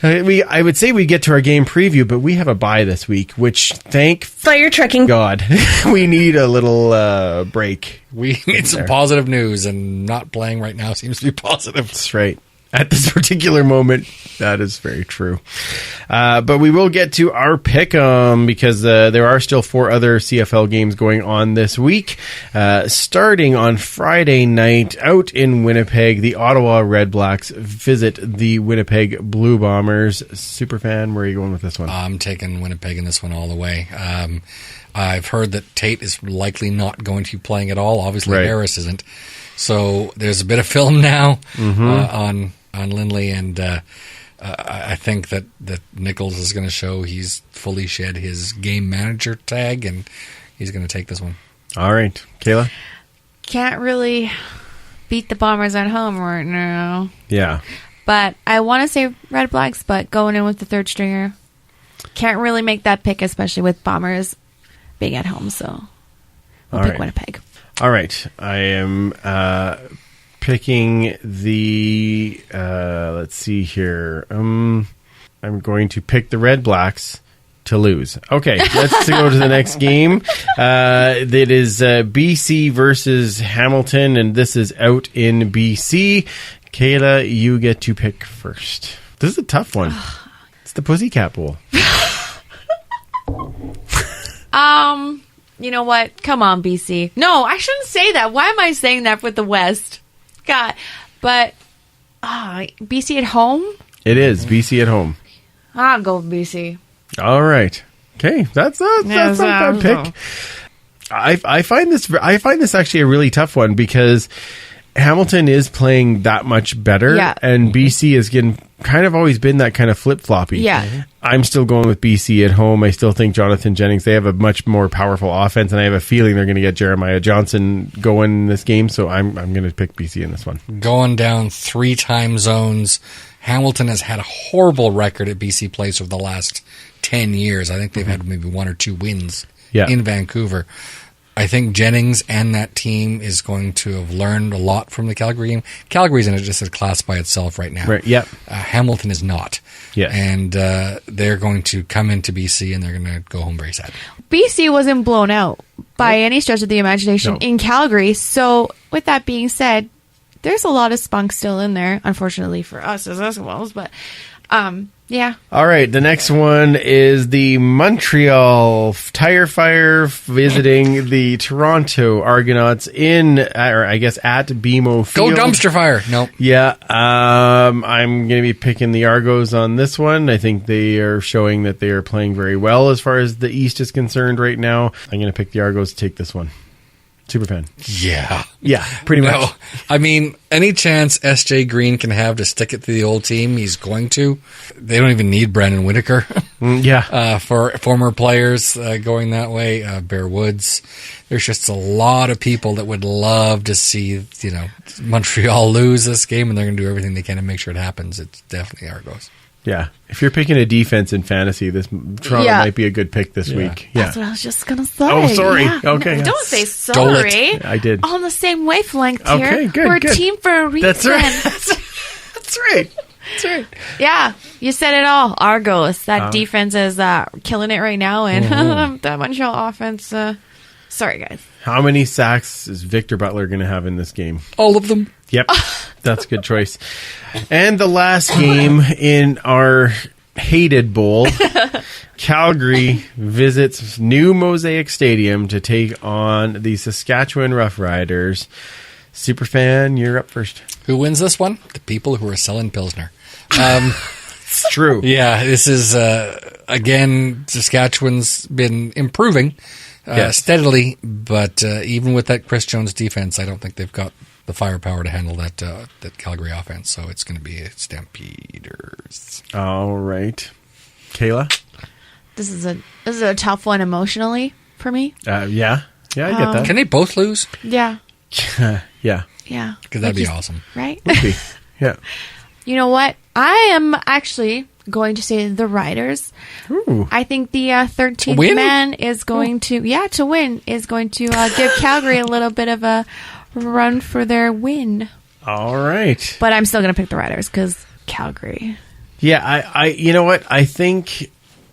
I would say we get to our game preview, but we have a bye this week, which thank fire trucking God, we need a little break. We need some positive news, and not playing right now seems to be positive. That's right. At this particular moment, that is very true. But we will get to our pick'em because there are still 4 other CFL games going on this week. Starting on Friday night out in Winnipeg, the Ottawa Red Blacks visit the Winnipeg Blue Bombers. Superfan, where are you going with this one? I'm taking Winnipeg in this one all the way. I've heard that Tate is likely not going to be playing at all. Obviously, Right. Harris isn't. So there's a bit of film now on Lindley, and I think that Nichols is going to show he's fully shed his game manager tag, and he's going to take this one. All right. Kayla? Can't really beat the Bombers at home right now. Yeah. But I want to say Red Blacks, but going in with the third stringer. Can't really make that pick, especially with Bombers being at home, so we'll All pick right. Winnipeg. All right. I am picking the, let's see here. I'm going to pick the Red Blacks to lose. Okay, let's go to the next game. That is BC versus Hamilton, and this is out in BC. Kayla, you get to pick first. This is a tough one. It's the Pussycat Bowl. You know what? Come on, BC. No, I shouldn't say that. Why am I saying that with the West? God. But, BC at home? It is BC at home. I'll go with BC. All right. Okay, that's not a bad pick. I find this actually a really tough one because Hamilton is playing that much better, Yeah. and BC has kind of always been that kind of flip-floppy. Yeah. I'm still going with BC at home. I still think Jonathan Jennings, they have a much more powerful offense, and I have a feeling they're going to get Jeremiah Johnson going in this game, so I'm going to pick BC in this one. Going down 3 time zones, Hamilton has had a horrible record at BC Place over the last 10 years. I think they've had maybe 1 or 2 wins in Vancouver. I think Jennings and that team is going to have learned a lot from the Calgary game. Calgary's in just a class by itself right now. Right, yep. Hamilton is not. Yeah. And they're going to come into BC and they're going to go home very sad. BC wasn't blown out by any stretch of the imagination in Calgary. So, with that being said, there's a lot of spunk still in there, unfortunately for us as Eskimos. But, yeah. All right, the next one is the Montreal Tire Fire visiting the Toronto Argonauts at BMO Field. Go dumpster fire. Nope. Yeah, I'm going to be picking the Argos on this one. I think they are showing that they are playing very well as far as the East is concerned right now. I'm going to pick the Argos to take this one. Superfan. Yeah. Yeah, pretty much. No, I mean, any chance SJ Green can have to stick it to the old team, he's going to. They don't even need Brandon Whitaker. For former players going that way. Bear Woods. There's just a lot of people that would love to see, Montreal lose this game, and they're going to do everything they can to make sure it happens. It's definitely Argos. Yeah. If you're picking a defense in fantasy, this Toronto might be a good pick this week. Yeah. That's what I was just going to say. Oh, sorry. Yeah. Okay. No, don't say sorry. I did. On the same wavelength here. Okay, good. We're good. a team for a reason. That's right. That's right. That's right. Yeah, you said it all. Argos. That defense is killing it right now, and that Montreal offense. Sorry, guys. How many sacks is Victor Butler going to have in this game? All of them. Yep. That's a good choice. And the last game in our hated bowl, Calgary visits New Mosaic Stadium to take on the Saskatchewan Roughriders. Superfan, you're up first. Who wins this one? The people who are selling Pilsner. It's true. Yeah, this is, again, Saskatchewan's been improving steadily, but even with that Chris Jones defense, I don't think they've got the firepower to handle that Calgary offense, so it's going to be Stampeders. All right. Kayla? This is a tough one emotionally for me. Yeah. Yeah, I get that. Can they both lose? Yeah. Yeah. Yeah. Because that'd be awesome. Right? Would be. Yeah. You know what? I am actually going to say the Riders. Ooh. I think the 13th man is going to win, is going to give Calgary a little bit of a run for their win. All right. But I'm still going to pick the Riders because Calgary. Yeah, I you know what? I think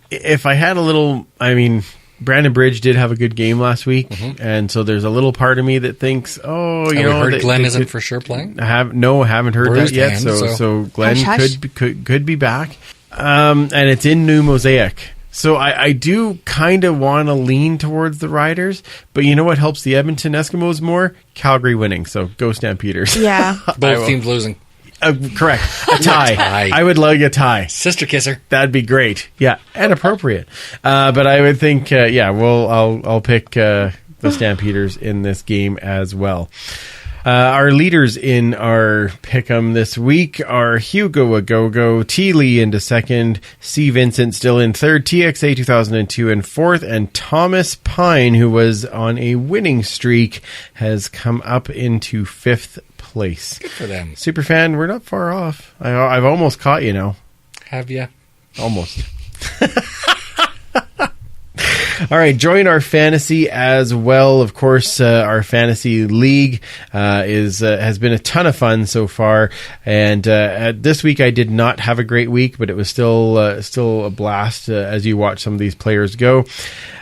if I had a little, Brandon Bridge did have a good game last week, and so there's a little part of me that thinks, Have we heard Glenn isn't for sure playing? Haven't heard Bruised that yet. hand, so Glenn Hush. could be back, and it's in New Mosaic. So I do kind of want to lean towards the Riders, but you know what helps the Edmonton Eskimos more? Calgary winning. So go Stampeders. Yeah. Both teams losing. Correct. A tie. tie. I would like a tie. Sister kisser. That'd be great. Yeah, and appropriate. But I would think, I'll pick the Stampeders in this game as well. Our leaders in our pick'em this week are Hugo Agogo, T. Lee into second, C. Vincent still in third, TXA 2002 in fourth, and Thomas Pine, who was on a winning streak, has come up into fifth place. Good for them. Superfan, we're not far off. I've almost caught you now. Have you? Almost. All right, join our fantasy as well. Of course, our fantasy league has been a ton of fun so far. And this week, I did not have a great week, but it was still a blast as you watch some of these players go.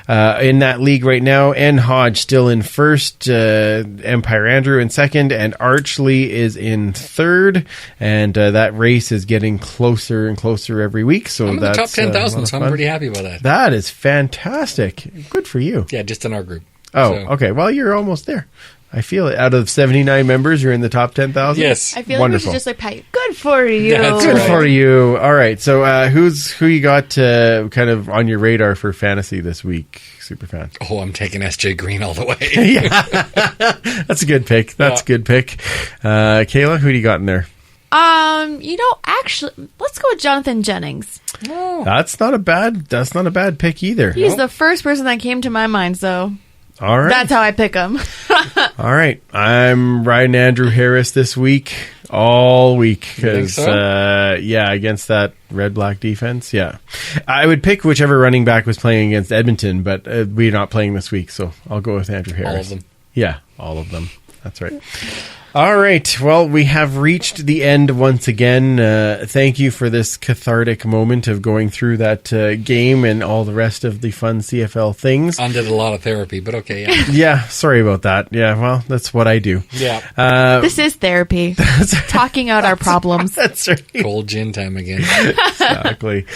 In that league right now, N. Hodge still in first, Empire Andrew in second, and Archley is in third. And that race is getting closer and closer every week. So I'm in the top 10,000, so I'm pretty happy about that. That is fantastic. Good for you. Yeah, just in our group. Oh, okay. Well, you're almost there. I feel it. Out of 79 members, you're in the top 10,000? Yes. I feel Wonderful. like we should just pat you. Good for you. That's Good right. for you. All right. So who you got kind of on your radar for fantasy this week, Superfan? Oh, I'm taking SJ Green all the way. Yeah. That's a good pick. That's a good pick. Kayla, who do you got in there? Actually, let's go with Jonathan Jennings. Oh. That's not a bad pick either. He's the first person that came to my mind, so All right. that's how I pick him. All right. I'm riding Andrew Harris this week, all week. think so? Against that red-black defense. Yeah. I would pick whichever running back was playing against Edmonton, but we're not playing this week, so I'll go with Andrew Harris. All of them. Yeah, all of them. That's right. All right. Well, we have reached the end once again. Thank you for this cathartic moment of going through that game and all the rest of the fun CFL things. Undid a lot of therapy, but okay, yeah. Yeah, sorry about that. Yeah, well, that's what I do. Yeah. This is therapy. Talking out our problems. That's right. Cold gin time again. Exactly.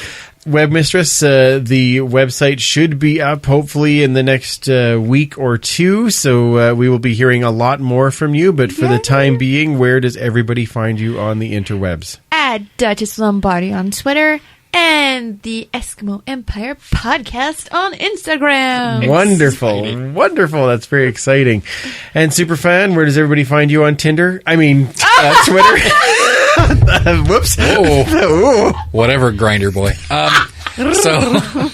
Webmistress, the website should be up hopefully in the next week or two, so we will be hearing a lot more from you, but for the time being, where does everybody find you on the interwebs? At Duchess Lombardi on Twitter and the Eskimo Empire podcast on Instagram. Wonderful. That's very exciting. And Superfan, where does everybody find you on Tinder? I mean, Twitter. Whoops. Oh. Whatever, grinder boy. So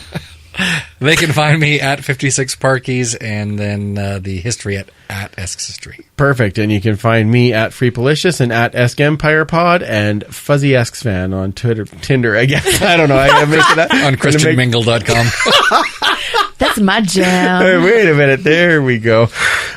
they can find me at 56 Parkies and then the history at Esk's History. Perfect. And you can find me at Freepalicious and at Esk Empire Pod and Fuzzy Esks Fan on Tinder, I guess. I don't know. I gotta make it up. On ChristianMingle.com. That's my jam. Hey, wait a minute. There we go.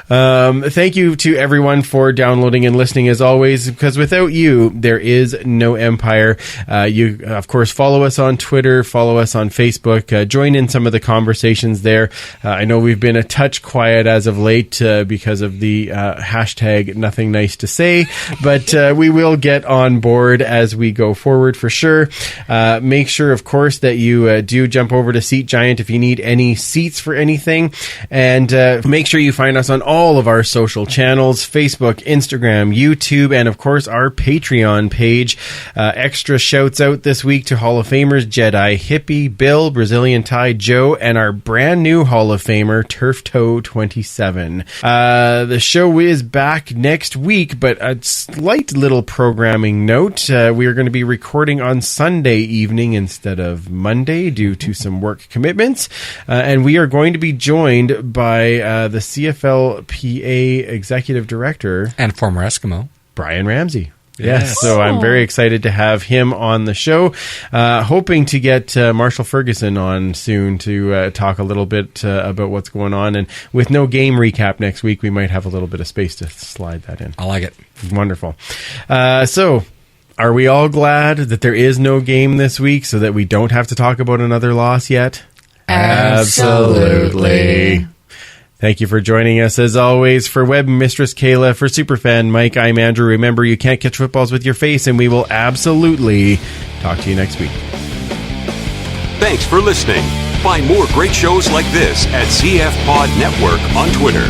Thank you to everyone for downloading and listening as always, because without you, there is no Empire. You, of course, follow us on Twitter, follow us on Facebook, join in some of the conversations there. I know we've been a touch quiet as of late because of the hashtag nothing nice to say, but we will get on board as we go forward for sure. Make sure, of course, that you do jump over to Seat Giant if you need any seats for anything, and make sure you find us on all of our social channels: Facebook, Instagram, YouTube, and of course our Patreon page. Extra shouts out this week to Hall of Famers Jedi Hippie, Bill, Brazilian Tie Joe, and our brand new Hall of Famer Turf Toe 27. The show is back next week, but a slight little programming note: we are going to be recording on Sunday evening instead of Monday due to some work commitments, and we are going to be joined by the CFLPA Executive Director And former Eskimo. Brian Ramsey. Yes, so I'm very excited to have him on the show. Hoping to get Marshall Ferguson on soon to talk a little bit about what's going on. And with no game recap next week, we might have a little bit of space to slide that in. I like it. Wonderful. So, are we all glad that there is no game this week so that we don't have to talk about another loss yet? Absolutely. Thank you for joining us, as always. For Web Mistress Kayla, for Superfan Mike, I'm Andrew. Remember, you can't catch footballs with your face, and we will absolutely talk to you next week. Thanks for listening. Find more great shows like this at CF Pod Network on Twitter.